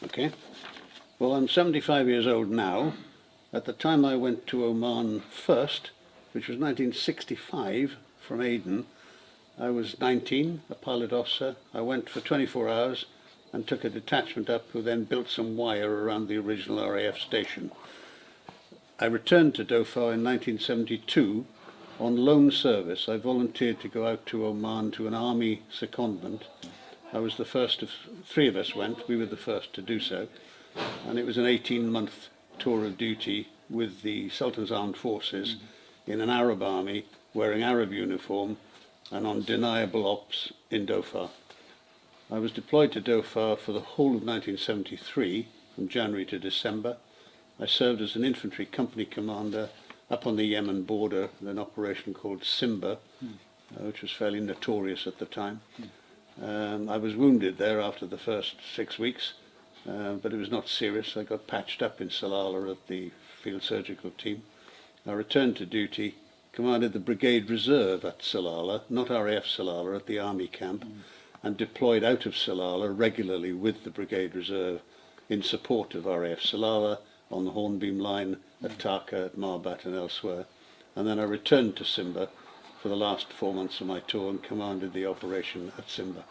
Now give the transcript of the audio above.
Okay. Well, I'm 75 years old now. At the time I went to Oman first, which was 1965 from Aden, I was 19, a pilot officer. I went for 24 hours and took a detachment up who then built some wire around the original RAF station. I returned to Dhofar in 1972 on loan service. I volunteered to go out to Oman to an army secondment. I was the first of, three of us went, we were the first to do so, and it was an 18-month tour of duty with the Sultan's Armed Forces in an Arab army, wearing Arab uniform and on deniable ops in Dhofar. I was deployed to Dhofar for the whole of 1973, from January to December. I served as an infantry company commander up on the Yemen border in an operation called Simba, which was fairly notorious at the time. I was wounded there after the first 6 weeks, but it was not serious. I got patched up in Salalah at the field surgical team. I returned to duty, commanded the Brigade Reserve at Salalah, not RAF Salalah, at the army camp, and deployed out of Salalah regularly with the Brigade Reserve in support of RAF Salalah on the Hornbeam line at Taka, at Marbat and elsewhere. And then I returned to Simba for the last 4 months of my tour and commanded the operation at Simba.